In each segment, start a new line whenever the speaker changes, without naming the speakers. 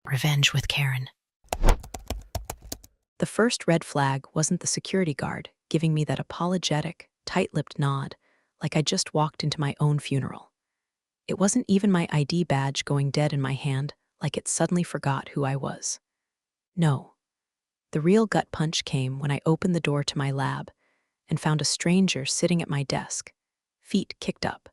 Revenge with Karen.
The first red flag wasn't the security guard giving me that apologetic, tight-lipped nod, like I just walked into my own funeral. It wasn't even my ID badge going dead in my hand, like it suddenly forgot who I was. No. The real gut punch came when I opened the door to my lab and found a stranger sitting at my desk, feet kicked up,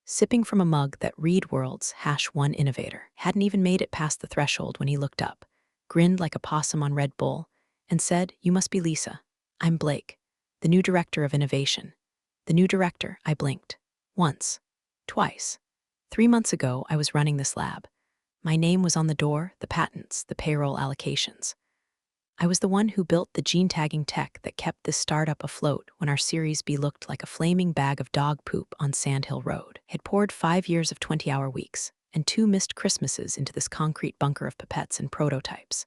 sipping from a mug that Reed World's #1 innovator hadn't even made it past the threshold when he looked up, grinned like a possum on Red Bull, and said, "You must be Lisa. I'm Blake, the new director of innovation." The new director, I blinked. Once. Twice. 3 months ago, I was running this lab. My name was on the door, the patents, the payroll allocations. I was the one who built the gene-tagging tech that kept this startup afloat when our Series B looked like a flaming bag of dog poop on Sand Hill Road. Had poured 5 years of 20-hour weeks and 2 missed Christmases into this concrete bunker of pipettes and prototypes.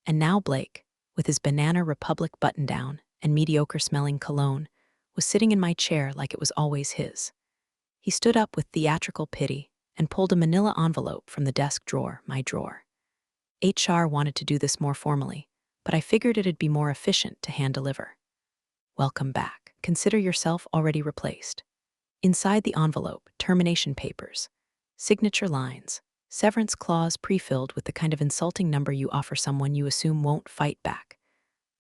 And now Blake, with his Banana Republic button-down and mediocre-smelling cologne, was sitting in my chair like it was always his. He stood up with theatrical pity and pulled a manila envelope from the desk drawer, my drawer. HR wanted to do this more formally, but I figured it'd be more efficient to hand-deliver. Welcome back. Consider yourself already replaced. Inside the envelope, termination papers, signature lines, severance clause pre-filled with the kind of insulting number you offer someone you assume won't fight back.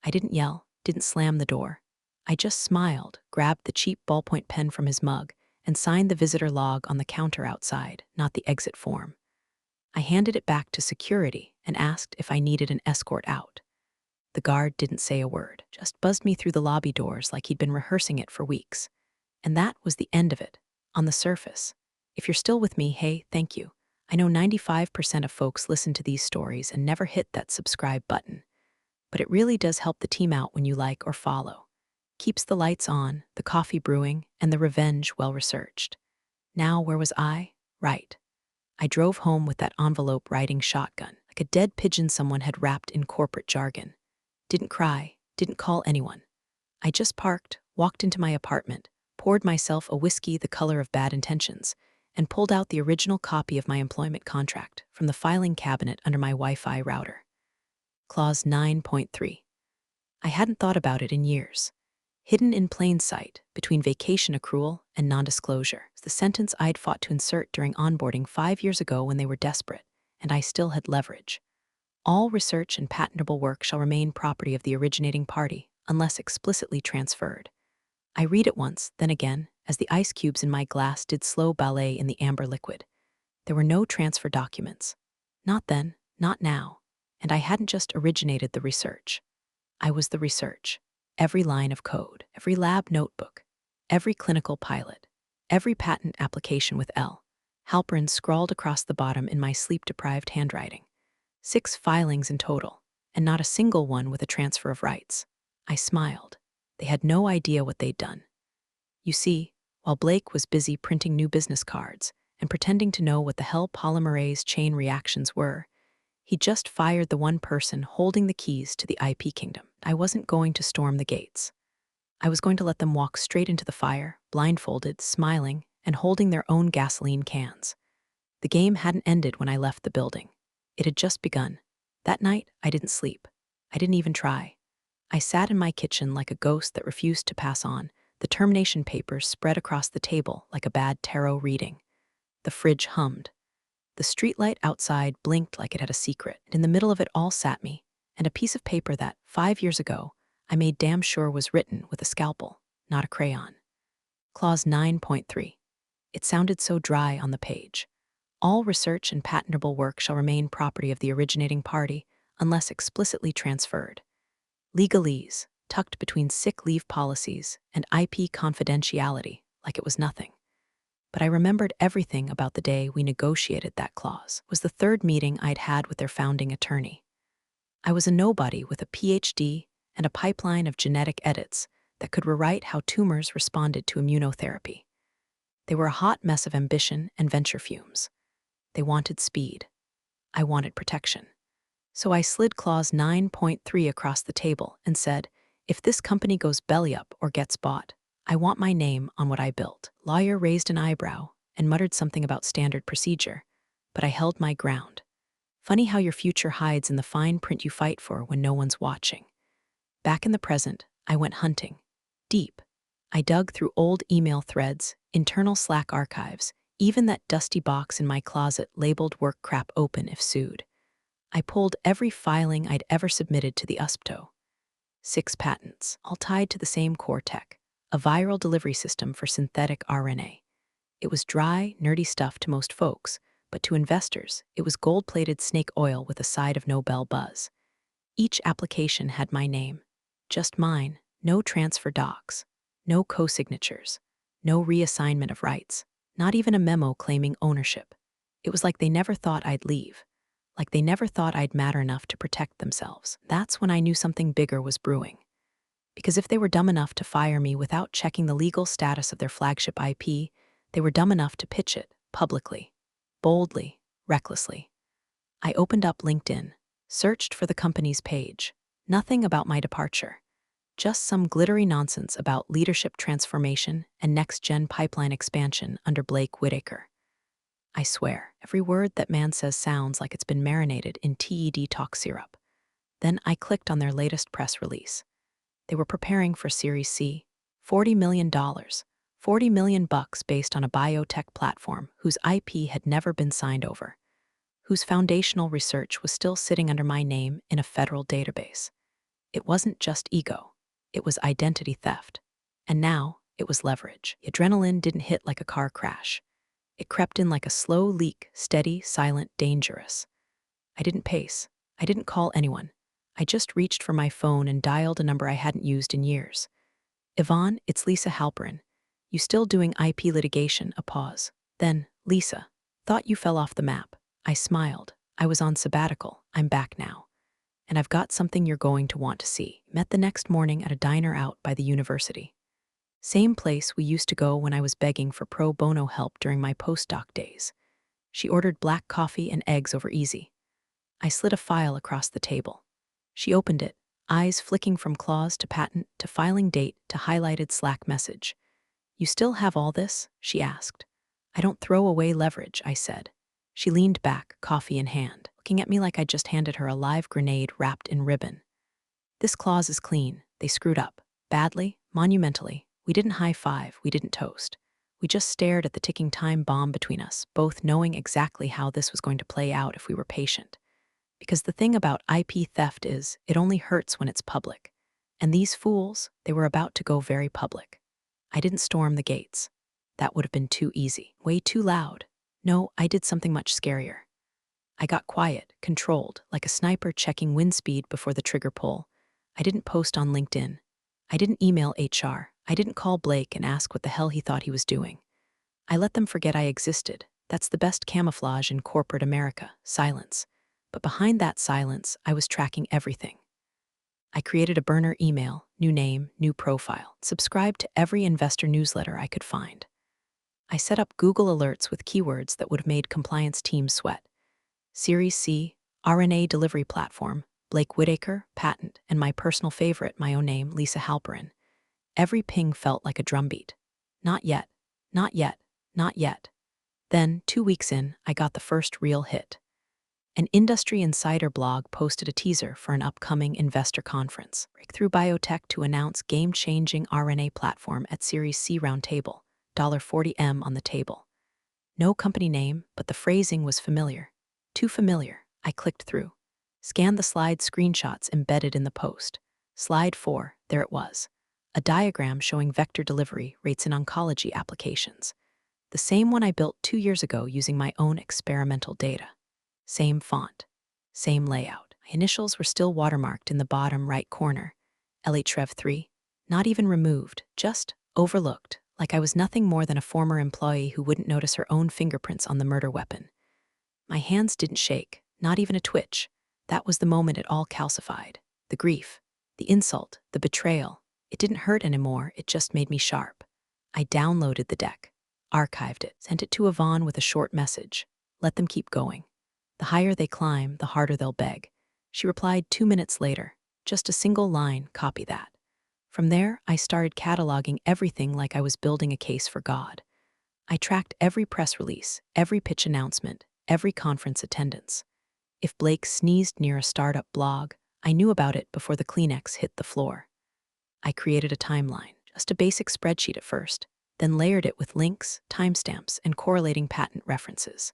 I didn't yell, didn't slam the door. I just smiled, grabbed the cheap ballpoint pen from his mug, and signed the visitor log on the counter outside, not the exit form. I handed it back to security and asked if I needed an escort out. The guard didn't say a word, just buzzed me through the lobby doors like he'd been rehearsing it for weeks. And that was the end of it, on the surface. If you're still with me, hey, thank you. I know 95% of folks listen to these stories and never hit that subscribe button. But it really does help the team out when you like or follow. Keeps the lights on, the coffee brewing, and the revenge well-researched. Now, where was I? Right. I drove home with that envelope-riding shotgun, like a dead pigeon someone had wrapped in corporate jargon. Didn't cry, didn't call anyone. I just parked, walked into my apartment, poured myself a whiskey the color of bad intentions, and pulled out the original copy of my employment contract from the filing cabinet under my Wi-Fi router. Clause 9.3. I hadn't thought about it in years. Hidden in plain sight, between vacation accrual and non-disclosure, is the sentence I'd fought to insert during onboarding 5 years ago when they were desperate, and I still had leverage. All research and patentable work shall remain property of the originating party, unless explicitly transferred. I read it once, then again, as the ice cubes in my glass did slow ballet in the amber liquid. There were no transfer documents. Not then, not now. And I hadn't just originated the research. I was the research. Every line of code, every lab notebook, every clinical pilot, every patent application with L. Halperin scrawled across the bottom in my sleep-deprived handwriting. 6 filings in total, and not a single one with a transfer of rights. I smiled. They had no idea what they'd done. You see, while Blake was busy printing new business cards and pretending to know what the hell polymerase chain reactions were, he just fired the one person holding the keys to the IP kingdom. I wasn't going to storm the gates. I was going to let them walk straight into the fire, blindfolded, smiling, and holding their own gasoline cans. The game hadn't ended when I left the building. It had just begun. That night, I didn't sleep. I didn't even try. I sat in my kitchen like a ghost that refused to pass on, the termination papers spread across the table like a bad tarot reading. The fridge hummed. The streetlight outside blinked like it had a secret, and in the middle of it all sat me, and a piece of paper that, 5 years ago, I made damn sure was written with a scalpel, not a crayon. Clause 9.3. It sounded so dry on the page. All research and patentable work shall remain property of the originating party, unless explicitly transferred. Legalese, tucked between sick leave policies and IP confidentiality, like it was nothing. But I remembered everything about the day we negotiated that clause. It was the 3rd meeting I'd had with their founding attorney. I was a nobody with a PhD and a pipeline of genetic edits that could rewrite how tumors responded to immunotherapy. They were a hot mess of ambition and venture fumes. They wanted speed. I wanted protection. So I slid clause 9.3 across the table and said, if this company goes belly up or gets bought, I want my name on what I built. Lawyer raised an eyebrow and muttered something about standard procedure, but I held my ground. Funny how your future hides in the fine print you fight for when no one's watching. Back in the present, I went hunting. Deep. I dug through old email threads, internal Slack archives, even that dusty box in my closet labeled work crap open if sued. I pulled every filing I'd ever submitted to the USPTO. 6 patents, all tied to the same core tech, a viral delivery system for synthetic RNA. It was dry, nerdy stuff to most folks, but to investors, it was gold-plated snake oil with a side of Nobel buzz. Each application had my name. Just mine, no transfer docs, no co-signatures, no reassignment of rights, not even a memo claiming ownership. It was like they never thought I'd leave, like they never thought I'd matter enough to protect themselves. That's when I knew something bigger was brewing. Because if they were dumb enough to fire me without checking the legal status of their flagship IP, they were dumb enough to pitch it, publicly, boldly, recklessly. I opened up LinkedIn, searched for the company's page. Nothing about my departure. Just some glittery nonsense about leadership transformation and next-gen pipeline expansion under Blake Whitaker. I swear, every word that man says sounds like it's been marinated in TED talk syrup. Then I clicked on their latest press release. They were preparing for Series C, $40 million, $40 million bucks based on a biotech platform whose IP had never been signed over, whose foundational research was still sitting under my name in a federal database. It wasn't just ego, it was identity theft. And now, it was leverage. The adrenaline didn't hit like a car crash. It crept in like a slow leak, steady, silent, dangerous. I didn't pace. I didn't call anyone. I just reached for my phone and dialed a number I hadn't used in years. Yvonne, it's Lisa Halperin. You still doing IP litigation? A pause. Then, Lisa, thought you fell off the map. I smiled. I was on sabbatical. I'm back now. And I've got something you're going to want to see. Met the next morning at a diner out by the university. Same place we used to go when I was begging for pro bono help during my postdoc days. She ordered black coffee and eggs over easy. I slid a file across the table. She opened it, eyes flicking from clause to patent to filing date to highlighted Slack message. You still have all this? She asked. I don't throw away leverage, I said. She leaned back, coffee in hand, looking at me like I'd just handed her a live grenade wrapped in ribbon. This clause is clean. They screwed up. Badly, monumentally. We didn't high-five, we didn't toast. We just stared at the ticking time bomb between us, both knowing exactly how this was going to play out if we were patient. Because the thing about IP theft is, it only hurts when it's public. And these fools, they were about to go very public. I didn't storm the gates. That would have been too easy, way too loud. No, I did something much scarier. I got quiet, controlled, like a sniper checking wind speed before the trigger pull. I didn't post on LinkedIn. I didn't email HR. I didn't call Blake and ask what the hell he thought he was doing. I let them forget I existed. That's the best camouflage in corporate America, silence. But behind that silence, I was tracking everything. I created a burner email, new name, new profile, subscribed to every investor newsletter I could find. I set up Google alerts with keywords that would have made compliance teams sweat. Series C, RNA delivery platform, Blake Whitaker, patent, and my personal favorite, my own name, Lisa Halperin. Every ping felt like a drumbeat. Not yet, not yet, not yet. Then, 2 weeks in, I got the first real hit. An industry insider blog posted a teaser for an upcoming investor conference, Breakthrough Biotech to announce game-changing RNA platform at Series C roundtable, $40M on the table. No company name, but the phrasing was familiar. Too familiar. I clicked through. Scanned the slide screenshots embedded in the post. Slide 4, there it was. A diagram showing vector delivery rates in oncology applications. The same one I built 2 years ago using my own experimental data. Same font. Same layout. My initials were still watermarked in the bottom right corner. LHREV3. Not even removed, just overlooked, like I was nothing more than a former employee who wouldn't notice her own fingerprints on the murder weapon. My hands didn't shake, not even a twitch. That was the moment it all calcified. The grief, the insult, the betrayal. It didn't hurt anymore, it just made me sharp. I downloaded the deck, archived it, sent it to Yvonne with a short message. Let them keep going. The higher they climb, the harder they'll beg. She replied 2 minutes later. Just a single line, copy that. From there, I started cataloging everything like I was building a case for God. I tracked every press release, every pitch announcement, every conference attendance. If Blake sneezed near a startup blog, I knew about it before the Kleenex hit the floor. I created a timeline, just a basic spreadsheet at first, then layered it with links, timestamps, and correlating patent references.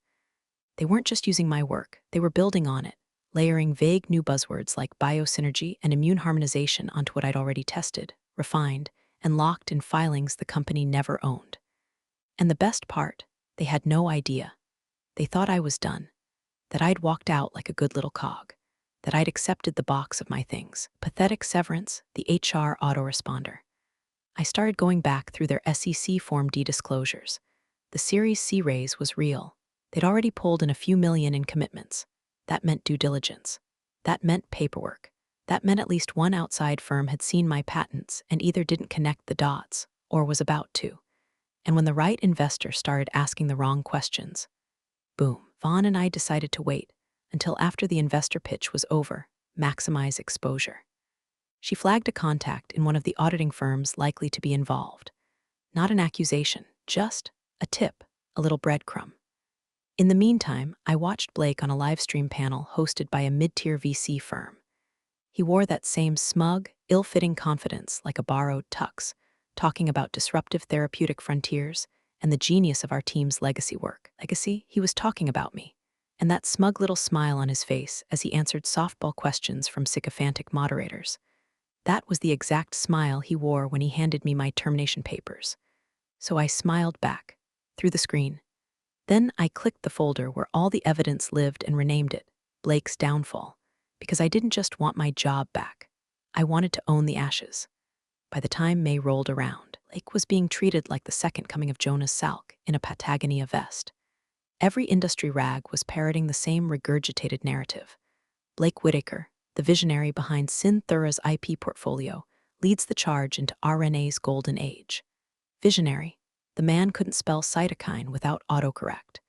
They weren't just using my work, they were building on it, layering vague new buzzwords like biosynergy and immune harmonization onto what I'd already tested, refined, and locked in filings the company never owned. And the best part, they had no idea. They thought I was done, that I'd walked out like a good little cog, that I'd accepted the box of my things, pathetic severance, the HR autoresponder. I started going back through their SEC Form D disclosures. The Series C raise was real. They'd already pulled in a few million in commitments. That meant due diligence. That meant paperwork. That meant at least one outside firm had seen my patents and either didn't connect the dots or was about to. And when the right investor started asking the wrong questions, boom, Vaughn and I decided to wait until after the investor pitch was over, maximize exposure. She flagged a contact in one of the auditing firms likely to be involved. Not an accusation, just a tip, a little breadcrumb. In the meantime, I watched Blake on a live stream panel hosted by a mid-tier VC firm. He wore that same smug, ill-fitting confidence like a borrowed tux, talking about disruptive therapeutic frontiers and the genius of our team's legacy work. Legacy? He was talking about me. And that smug little smile on his face as he answered softball questions from sycophantic moderators. That was the exact smile he wore when he handed me my termination papers. So I smiled back, through the screen. Then I clicked the folder where all the evidence lived and renamed it, Blake's Downfall, because I didn't just want my job back. I wanted to own the ashes. By the time May rolled around, Blake was being treated like the second coming of Jonas Salk in a Patagonia vest. Every industry rag was parroting the same regurgitated narrative. Blake Whitaker, the visionary behind Synthura's IP portfolio, leads the charge into RNA's golden age. Visionary. The man couldn't spell cytokine without autocorrect,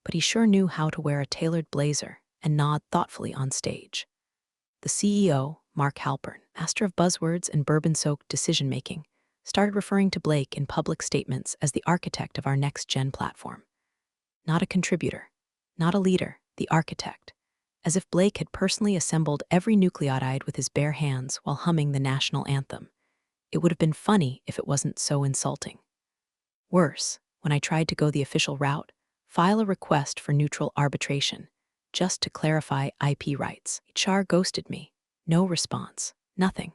but he sure knew how to wear a tailored blazer and nod thoughtfully on stage. The CEO, Mark Halpern, master of buzzwords and bourbon-soaked decision-making, started referring to Blake in public statements as the architect of our next-gen platform. Not a contributor, not a leader, the architect, as if Blake had personally assembled every nucleotide with his bare hands while humming the national anthem. It would have been funny if it wasn't so insulting. Worse, when I tried to go the official route, file a request for neutral arbitration, just to clarify IP rights. HR ghosted me. No response. Nothing.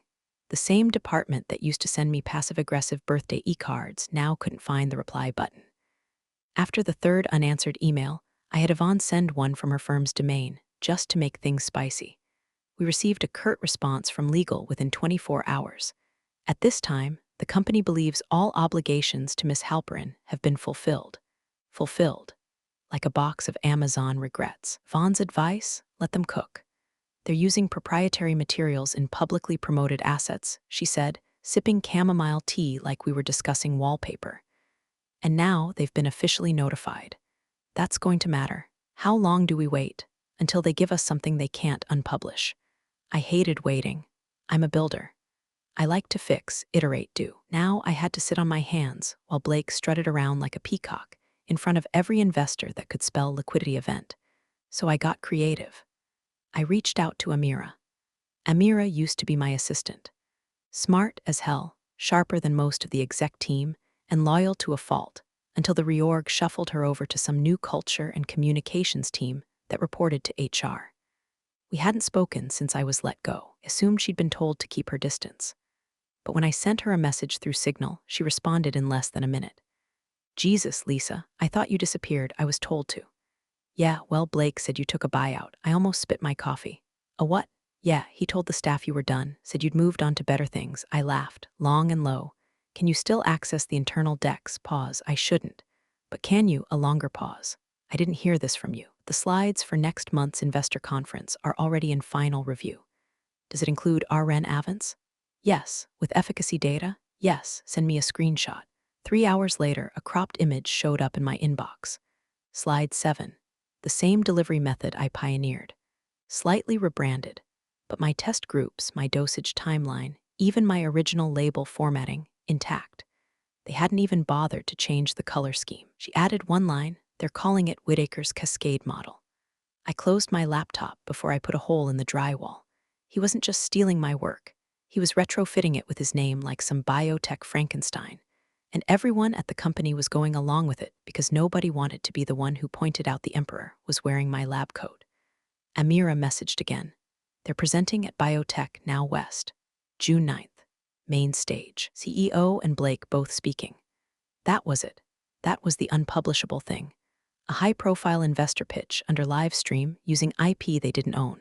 The same department that used to send me passive-aggressive birthday e-cards now couldn't find the reply button. After the third unanswered email, I had Yvonne send one from her firm's domain, just to make things spicy. We received a curt response from legal within 24 hours. At this time, the company believes all obligations to Miss Halperin have been fulfilled. Fulfilled. Like a box of Amazon regrets. Vaughn's advice? Let them cook. They're using proprietary materials in publicly promoted assets, she said, sipping chamomile tea like we were discussing wallpaper. And now they've been officially notified. That's going to matter. How long do we wait? Until they give us something they can't unpublish. I hated waiting. I'm a builder. I like to fix, iterate, do. Now I had to sit on my hands while Blake strutted around like a peacock in front of every investor that could spell liquidity event. So I got creative. I reached out to Amira. Amira used to be my assistant. Smart as hell, sharper than most of the exec team, and loyal to a fault, until the reorg shuffled her over to some new culture and communications team that reported to HR. We hadn't spoken since I was let go. Assumed she'd been told to keep her distance. But when I sent her a message through Signal, she responded in less than a minute. Jesus, Lisa, I thought you disappeared. I was told to. Yeah, well, Blake said you took a buyout. I almost spit my coffee. A what? Yeah, he told the staff you were done, said you'd moved on to better things. I laughed, long and low. Can you still access the internal decks? Pause. I shouldn't. But can you? A longer pause. I didn't hear this from you. The slides for next month's investor conference are already in final review. Does it include RN Avance? Yes. With efficacy data? Yes. Send me a screenshot. 3 hours later, a cropped image showed up in my inbox. Slide 7. The same delivery method I pioneered. Slightly rebranded. But my test groups, my dosage timeline, even my original label formatting, intact. They hadn't even bothered to change the color scheme. She added one line, they're calling it Whitaker's Cascade model. I closed my laptop before I put a hole in the drywall. He wasn't just stealing my work. He was retrofitting it with his name like some biotech Frankenstein. And everyone at the company was going along with it because nobody wanted to be the one who pointed out the emperor was wearing my lab coat. Amira messaged again. They're presenting at Biotech Now West, June 9th. Main stage. CEO and Blake both speaking. That was it. That was the unpublishable thing. A high-profile investor pitch under live stream using IP they didn't own.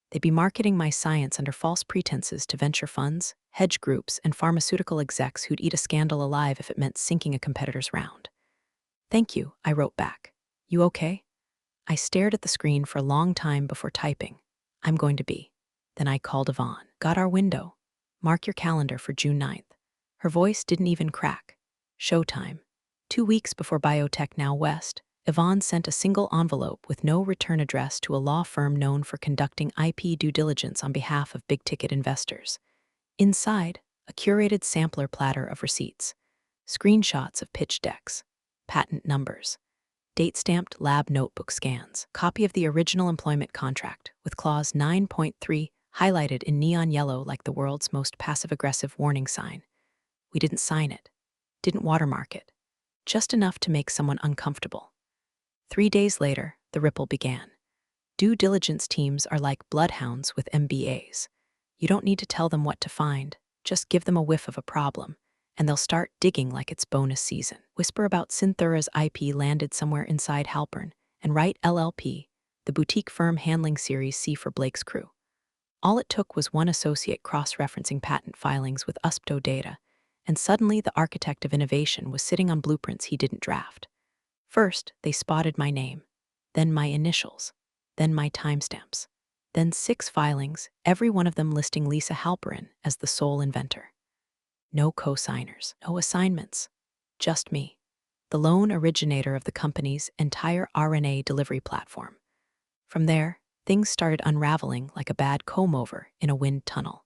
They'd be marketing my science under false pretenses to venture funds, hedge groups, and pharmaceutical execs who'd eat a scandal alive if it meant sinking a competitor's round. Thank you, I wrote back. You okay? I stared at the screen for a long time before typing. I'm going to be. Then I called Yvonne. Got our window. Mark your calendar for June 9th. Her voice didn't even crack. Showtime. 2 weeks before Biotech Now West, Yvonne sent a single envelope with no return address to a law firm known for conducting IP due diligence on behalf of big-ticket investors. Inside, a curated sampler platter of receipts, screenshots of pitch decks, patent numbers, date-stamped lab notebook scans, copy of the original employment contract with clause 9.3 highlighted in neon yellow like the world's most passive-aggressive warning sign. We didn't sign it, didn't watermark it, just enough to make someone uncomfortable. 3 days later, the ripple began. Due diligence teams are like bloodhounds with MBAs. You don't need to tell them what to find, just give them a whiff of a problem, and they'll start digging like it's bonus season. Whisper about Synthura's IP landed somewhere inside Halpern, and Wright LLP, the boutique firm handling Series C for Blake's crew. All it took was one associate cross-referencing patent filings with USPTO data, and suddenly the architect of innovation was sitting on blueprints he didn't draft. First, they spotted my name, then my initials, then my timestamps, then 6 filings, every one of them listing Lisa Halperin as the sole inventor. No co-signers, no assignments, just me, the lone originator of the company's entire RNA delivery platform. From there, things started unraveling like a bad comb-over in a wind tunnel.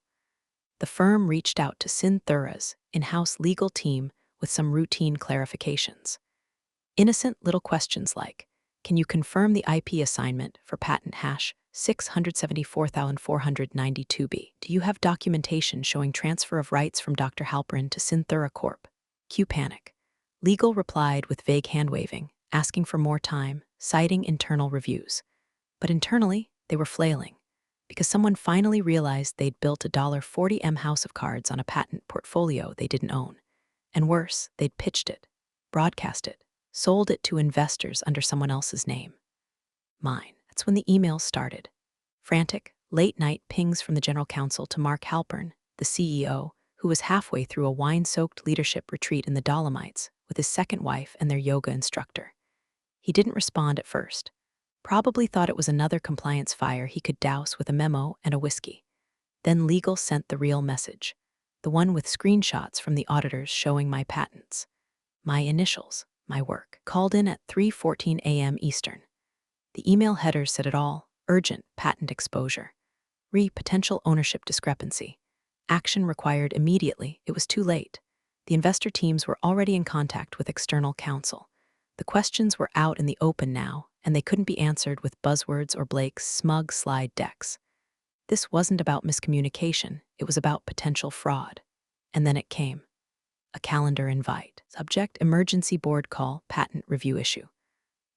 The firm reached out to Synthura's in-house legal team with some routine clarifications. Innocent little questions like, can you confirm the IP assignment for patent hash 674,492B? Do you have documentation showing transfer of rights from Dr. Halperin to Synthura Corp? Cue panic. Legal replied with vague hand-waving, asking for more time, citing internal reviews. But internally, they were flailing, because someone finally realized they'd built a $40M house of cards on a patent portfolio they didn't own. And worse, they'd pitched it, broadcast it, sold it to investors under someone else's name. Mine. That's when the emails started. Frantic, late-night pings from the general counsel to Mark Halpern, the CEO, who was halfway through a wine-soaked leadership retreat in the Dolomites with his second wife and their yoga instructor. He didn't respond at first. Probably thought it was another compliance fire he could douse with a memo and a whiskey. Then legal sent the real message, the one with screenshots from the auditors showing my patents. My initials, my work, called in at 3:14 a.m. Eastern. The email header said it all: urgent patent exposure. Potential ownership discrepancy. Action required immediately. It was too late. The investor teams were already in contact with external counsel. The questions were out in the open now, and they couldn't be answered with buzzwords or Blake's smug slide decks. This wasn't about miscommunication, it was about potential fraud. And then it came. A calendar invite. Subject: emergency board call, patent review issue.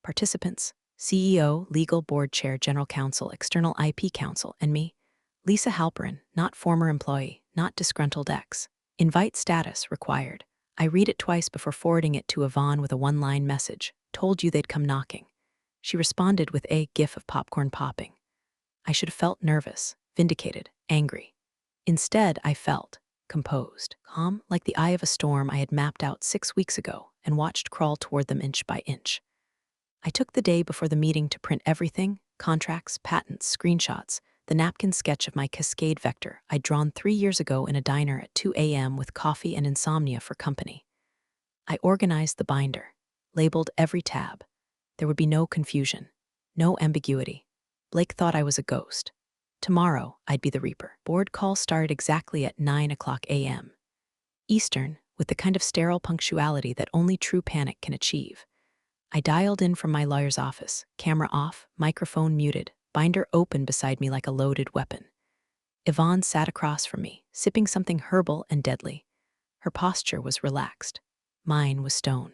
Participants: CEO, legal board chair, general counsel, external IP counsel, and me, Lisa Halperin, not former employee, not disgruntled ex. Invite status required. I read it twice before forwarding it to Yvonne with a one-line message. Told you they'd come knocking. She responded with a gif of popcorn popping. I should have felt nervous, vindicated, angry. Instead, I felt composed, calm, like the eye of a storm I had mapped out 6 weeks ago and watched crawl toward them inch by inch. I took the day before the meeting to print everything: contracts, patents, screenshots, the napkin sketch of my cascade vector I'd drawn 3 years ago in a diner at 2 a.m. with coffee and insomnia for company. I organized the binder, labeled every tab. There would be no confusion, no ambiguity. Blake thought I was a ghost. Tomorrow, I'd be the Reaper. Board call started exactly at 9:00 a.m. Eastern, with the kind of sterile punctuality that only true panic can achieve. I dialed in from my lawyer's office, camera off, microphone muted, binder open beside me like a loaded weapon. Yvonne sat across from me, sipping something herbal and deadly. Her posture was relaxed. Mine was stone.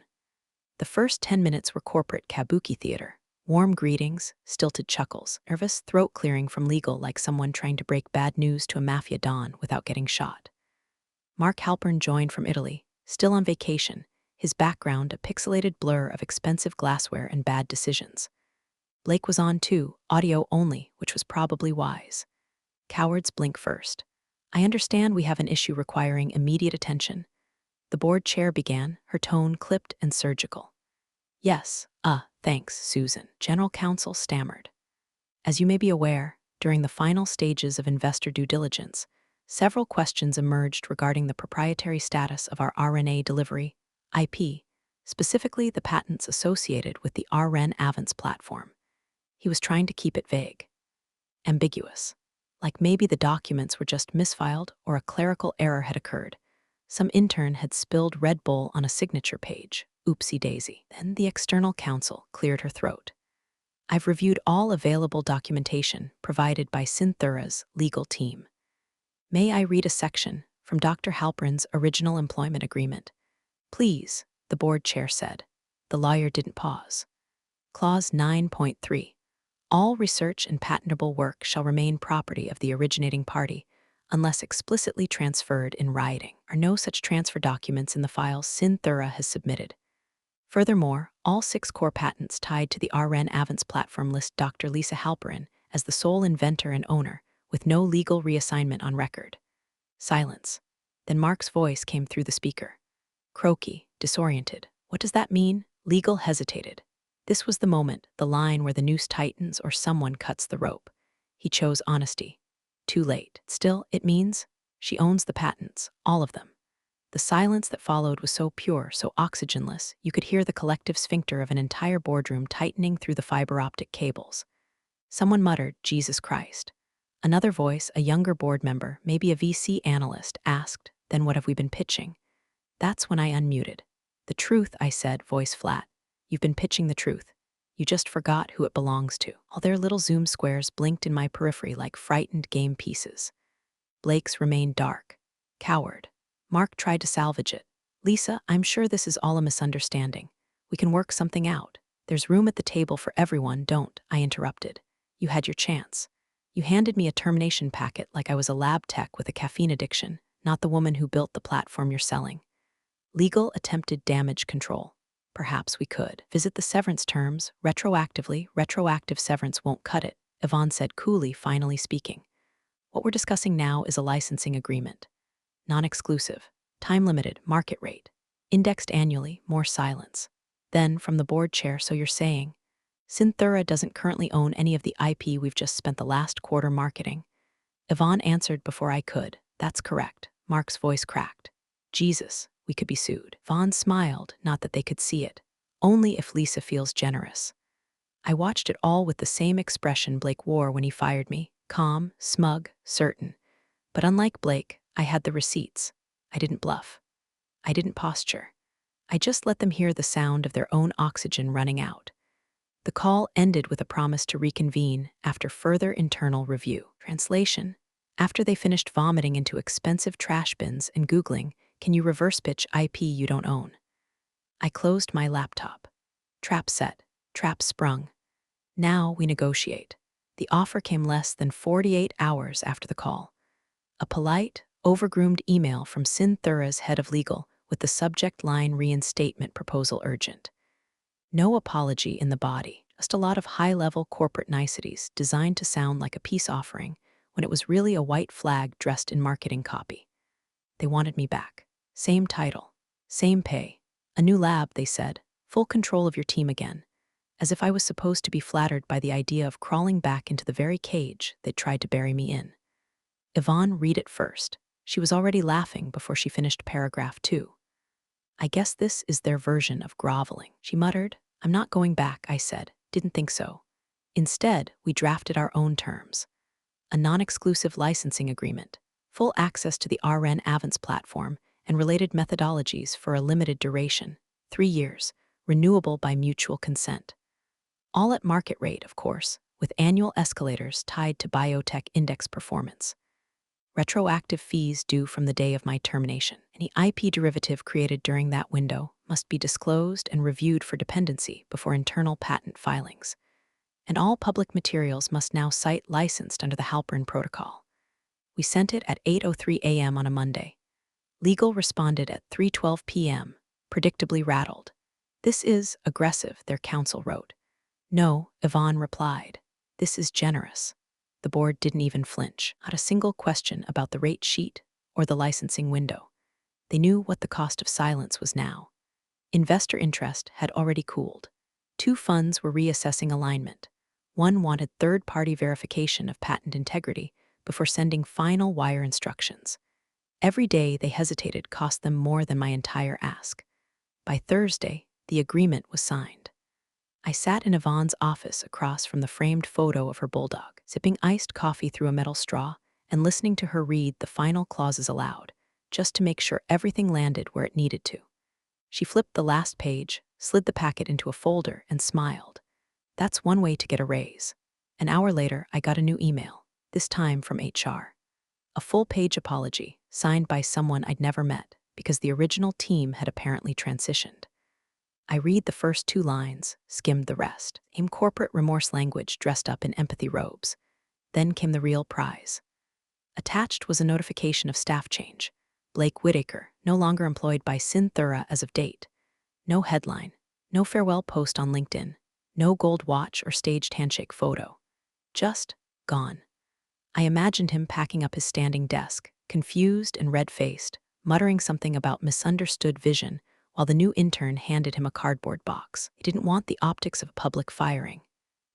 The first 10 minutes were corporate kabuki theater. Warm greetings, stilted chuckles, nervous throat clearing from legal like someone trying to break bad news to a mafia don without getting shot. Mark Halpern joined from Italy, still on vacation, his background a pixelated blur of expensive glassware and bad decisions. Blake was on too, audio only, which was probably wise. Cowards blink first. I understand we have an issue requiring immediate attention. The board chair began, her tone clipped and surgical. Yes, thanks, Susan, General Counsel stammered. As you may be aware, during the final stages of investor due diligence, several questions emerged regarding the proprietary status of our RNA delivery, IP, specifically the patents associated with the RN Avance platform. He was trying to keep it vague. Ambiguous. Like maybe the documents were just misfiled or a clerical error had occurred. Some intern had spilled Red Bull on a signature page. Oopsie daisy. Then the external counsel cleared her throat. I've reviewed all available documentation provided by Synthura's legal team. May I read a section from Dr. Halpern's original employment agreement? Please, the board chair said. The lawyer didn't pause. Clause 9.3. All research and patentable work shall remain property of the originating party, unless explicitly transferred in writing. Are no such transfer documents in the files Synthura has submitted. Furthermore, all 6 core patents tied to the RN Avance platform list Dr. Lisa Halperin as the sole inventor and owner, with no legal reassignment on record. Silence. Then Mark's voice came through the speaker. Croaky, disoriented. What does that mean? Legal hesitated. This was the moment, the line where the noose tightens or someone cuts the rope. He chose honesty. Too late. Still, it means she owns the patents, all of them. The silence that followed was so pure, so oxygenless, you could hear the collective sphincter of an entire boardroom tightening through the fiber optic cables. Someone muttered, Jesus Christ. Another voice, a younger board member, maybe a VC analyst, asked, then what have we been pitching? That's when I unmuted. The truth, I said, voice flat. You've been pitching the truth. You just forgot who it belongs to. All their little zoom squares blinked in my periphery like frightened game pieces. Blake's remained dark. Coward. Mark tried to salvage it. Lisa, I'm sure this is all a misunderstanding. We can work something out. There's room at the table for everyone, don't, I interrupted. You had your chance. You handed me a termination packet like I was a lab tech with a caffeine addiction, not the woman who built the platform you're selling. Legal attempted damage control. Perhaps we could. Visit the severance terms, retroactively. Retroactive severance won't cut it, Yvonne said coolly, finally speaking. What we're discussing now is a licensing agreement. Non-exclusive, time-limited, market rate, indexed annually, more silence. Then, from the board chair, so you're saying, Synthura doesn't currently own any of the IP we've just spent the last quarter marketing. Yvonne answered before I could. That's correct. Mark's voice cracked. Jesus, we could be sued. Yvonne smiled, not that they could see it. Only if Lisa feels generous. I watched it all with the same expression Blake wore when he fired me, calm, smug, certain. But unlike Blake, I had the receipts. I didn't bluff. I didn't posture. I just let them hear the sound of their own oxygen running out. The call ended with a promise to reconvene after further internal review. Translation: after they finished vomiting into expensive trash bins and Googling, can you reverse pitch IP you don't own? I closed my laptop. Trap set. Trap sprung. Now we negotiate. The offer came less than 48 hours after the call. A polite, overgroomed email from Synthura's head of legal with the subject line reinstatement proposal urgent. No apology in the body, just a lot of high-level corporate niceties designed to sound like a peace offering when it was really a white flag dressed in marketing copy. They wanted me back. Same title, same pay. A new lab, they said, full control of your team again, as if I was supposed to be flattered by the idea of crawling back into the very cage they'd tried to bury me in. Yvonne read it first. She was already laughing before she finished paragraph 2. I guess this is their version of groveling, she muttered. I'm not going back, I said. Didn't think so. Instead, we drafted our own terms. A non-exclusive licensing agreement, full access to the RN Avance platform, and related methodologies for a limited duration, 3 years, renewable by mutual consent. All at market rate, of course, with annual escalators tied to biotech index performance. Retroactive fees due from the day of my termination. Any IP derivative created during that window must be disclosed and reviewed for dependency before internal patent filings. And all public materials must now cite licensed under the Halperin Protocol. We sent it at 8:03 a.m. on a Monday. Legal responded at 3:12 p.m., predictably rattled. "This is aggressive," their counsel wrote. "No," Yvonne replied. "This is generous." The board didn't even flinch, not a single question about the rate sheet or the licensing window. They knew what the cost of silence was now. Investor interest had already cooled. Two funds were reassessing alignment. One wanted third-party verification of patent integrity before sending final wire instructions. Every day they hesitated cost them more than my entire ask. By Thursday, the agreement was signed. I sat in Yvonne's office across from the framed photo of her bulldog, sipping iced coffee through a metal straw and listening to her read the final clauses aloud, just to make sure everything landed where it needed to. She flipped the last page, slid the packet into a folder, and smiled. That's one way to get a raise. An hour later, I got a new email, this time from HR. A full-page apology, signed by someone I'd never met, because the original team had apparently transitioned. I read the first 2 lines, skimmed the rest. Came corporate remorse language dressed up in empathy robes. Then came the real prize. Attached was a notification of staff change. Blake Whitaker, no longer employed by Synthura as of date. No headline, no farewell post on LinkedIn, no gold watch or staged handshake photo. Just gone. I imagined him packing up his standing desk, confused and red-faced, muttering something about misunderstood vision, while the new intern handed him a cardboard box. He didn't want the optics of a public firing.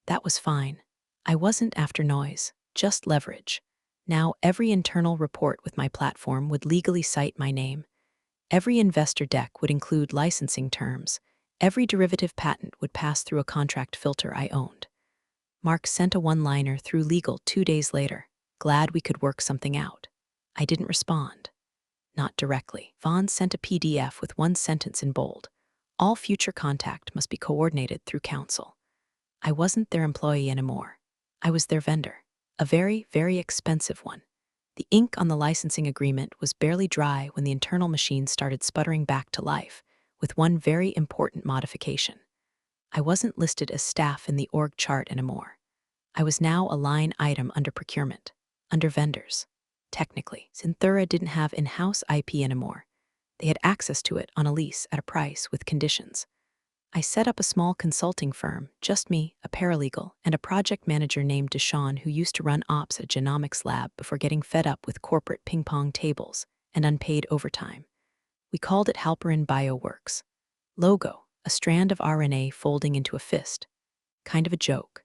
That was fine. I wasn't after noise, just leverage. Now every internal report with my platform would legally cite my name. Every investor deck would include licensing terms. Every derivative patent would pass through a contract filter I owned. Mark sent a one-liner through legal 2 days later. Glad we could work something out. I didn't respond. Not directly. Vaughn sent a PDF with one sentence in bold. All future contact must be coordinated through counsel. I wasn't their employee anymore. I was their vendor. A very, very expensive one. The ink on the licensing agreement was barely dry when the internal machine started sputtering back to life, with one very important modification. I wasn't listed as staff in the org chart anymore. I was now a line item under procurement, under vendors. Technically, Synthura didn't have in-house IP anymore. They had access to it on a lease at a price with conditions. I set up a small consulting firm, just me, a paralegal, and a project manager named Deshawn who used to run ops at Genomics Lab before getting fed up with corporate ping-pong tables and unpaid overtime. We called it Halperin BioWorks. Logo, a strand of RNA folding into a fist. Kind of a joke.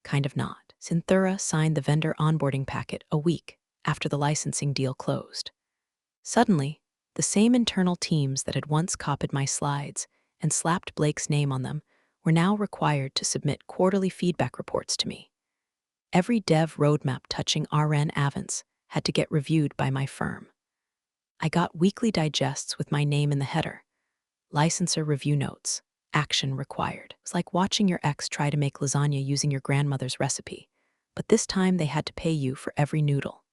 Kind of not. Synthura signed the vendor onboarding packet a week after the licensing deal closed. Suddenly, the same internal teams that had once copied my slides and slapped Blake's name on them were now required to submit quarterly feedback reports to me. Every dev roadmap touching RN Avance had to get reviewed by my firm. I got weekly digests with my name in the header. Licensor review notes. Action required. It was like watching your ex try to make lasagna using your grandmother's recipe, but this time they had to pay you for every noodle.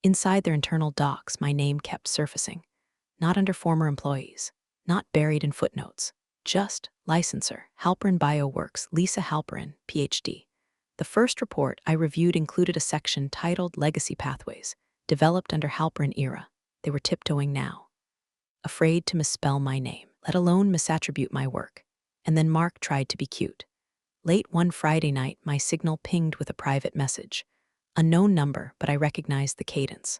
Inside their internal docs, my name kept surfacing. Not under former employees, not buried in footnotes, just licensor, Halperin BioWorks, Lisa Halperin, PhD. The first report I reviewed included a section titled Legacy Pathways, developed under Halperin era. They were tiptoeing now. Afraid to misspell my name, let alone misattribute my work. And then Mark tried to be cute. Late one Friday night, my signal pinged with a private message. Unknown number, but I recognized the cadence.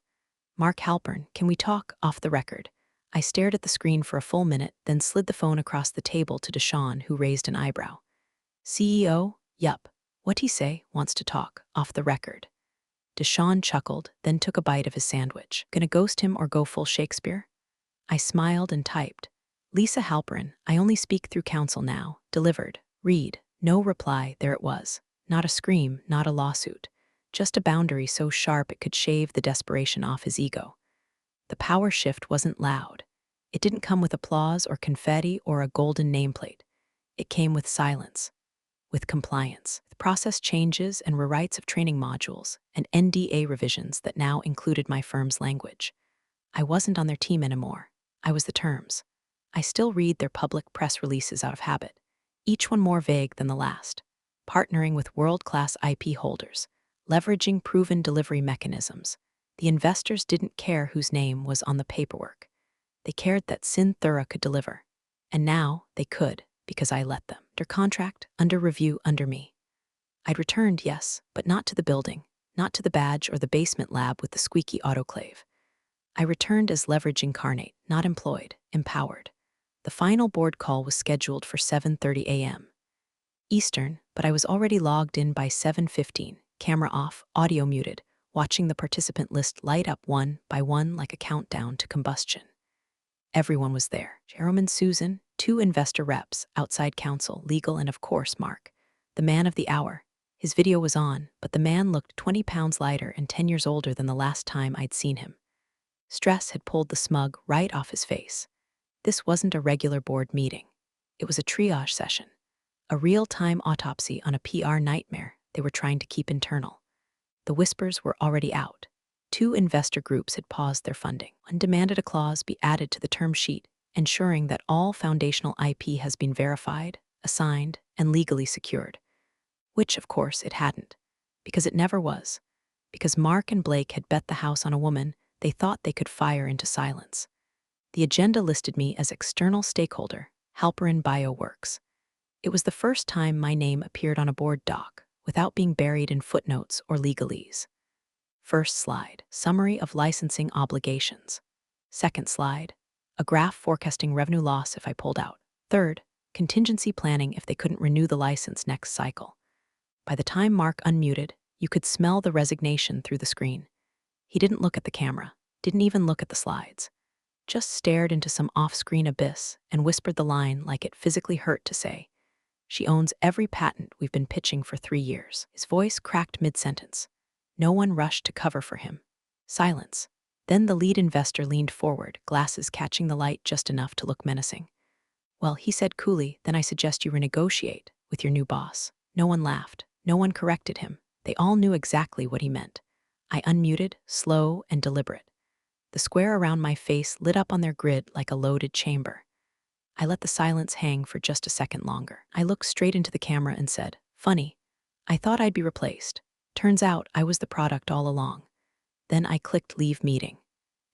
Mark Halperin, can we talk off the record? I stared at the screen for a full minute, then slid the phone across the table to Deshawn, who raised an eyebrow. CEO? Yup. What'd he say? Wants to talk, off the record. Deshawn chuckled, then took a bite of his sandwich. Gonna ghost him or go full Shakespeare? I smiled and typed. Lisa Halperin, I only speak through counsel now. Delivered. Read. No reply, there it was. Not a scream, not a lawsuit. Just a boundary so sharp it could shave the desperation off his ego. The power shift wasn't loud. It didn't come with applause or confetti or a golden nameplate. It came with silence, with compliance, with process changes and rewrites of training modules, and NDA revisions that now included my firm's language. I wasn't on their team anymore. I was the terms. I still read their public press releases out of habit, each one more vague than the last. Partnering with world-class IP holders, leveraging proven delivery mechanisms. The investors didn't care whose name was on the paperwork. They cared that Synthura could deliver. And now they could, because I let them. Under contract, under review, under me. I'd returned, yes, but not to the building, not to the badge or the basement lab with the squeaky autoclave. I returned as leverage incarnate, not employed, empowered. The final board call was scheduled for 7:30 a.m. Eastern, but I was already logged in by 7:15, camera off, audio muted, watching the participant list light up one by one like a countdown to combustion. Everyone was there. Chairwoman Susan, 2 investor reps, outside counsel, legal, and of course Mark, the man of the hour. His video was on, but the man looked 20 pounds lighter and 10 years older than the last time I'd seen him. Stress had pulled the smug right off his face. This wasn't a regular board meeting. It was a triage session, a real-time autopsy on a PR nightmare they were trying to keep internal. The whispers were already out. 2 investor groups had paused their funding. One demanded a clause be added to the term sheet, ensuring that all foundational IP has been verified, assigned, and legally secured. Which, of course, it hadn't. Because it never was. Because Mark and Blake had bet the house on a woman they thought they could fire into silence. The agenda listed me as external stakeholder, Halperin Bioworks. It was the first time my name appeared on a board doc, without being buried in footnotes or legalese. First slide, summary of licensing obligations. Second slide, a graph forecasting revenue loss if I pulled out. Third, contingency planning if they couldn't renew the license next cycle. By the time Mark unmuted, you could smell the resignation through the screen. He didn't look at the camera, didn't even look at the slides. Just stared into some off-screen abyss and whispered the line like it physically hurt to say, "She owns every patent we've been pitching for 3 years." His voice cracked mid-sentence. No one rushed to cover for him. Silence. Then the lead investor leaned forward, glasses catching the light just enough to look menacing. "Well," he said coolly, "then I suggest you renegotiate with your new boss." No one laughed. No one corrected him. They all knew exactly what he meant. I unmuted, slow and deliberate. The square around my face lit up on their grid like a loaded chamber. I let the silence hang for just a second longer. I looked straight into the camera and said, "Funny. I thought I'd be replaced. Turns out I was the product all along." Then I clicked leave meeting.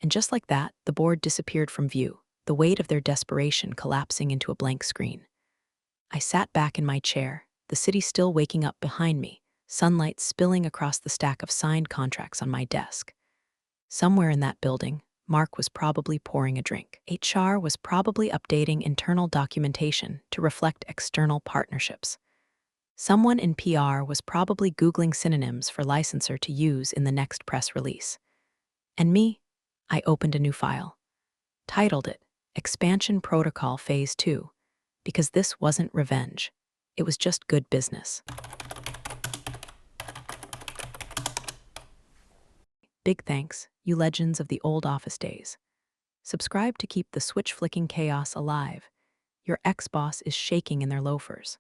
And just like that, the board disappeared from view, the weight of their desperation collapsing into a blank screen. I sat back in my chair, the city still waking up behind me, sunlight spilling across the stack of signed contracts on my desk. Somewhere in that building, Mark was probably pouring a drink. HR was probably updating internal documentation to reflect external partnerships. Someone in PR was probably Googling synonyms for licensor to use in the next press release. And me? I opened a new file. Titled it, Expansion Protocol Phase 2, because this wasn't revenge. It was just good business. Big thanks, you legends of the old office days. Subscribe to keep the switch-flicking chaos alive. Your ex-boss is shaking in their loafers.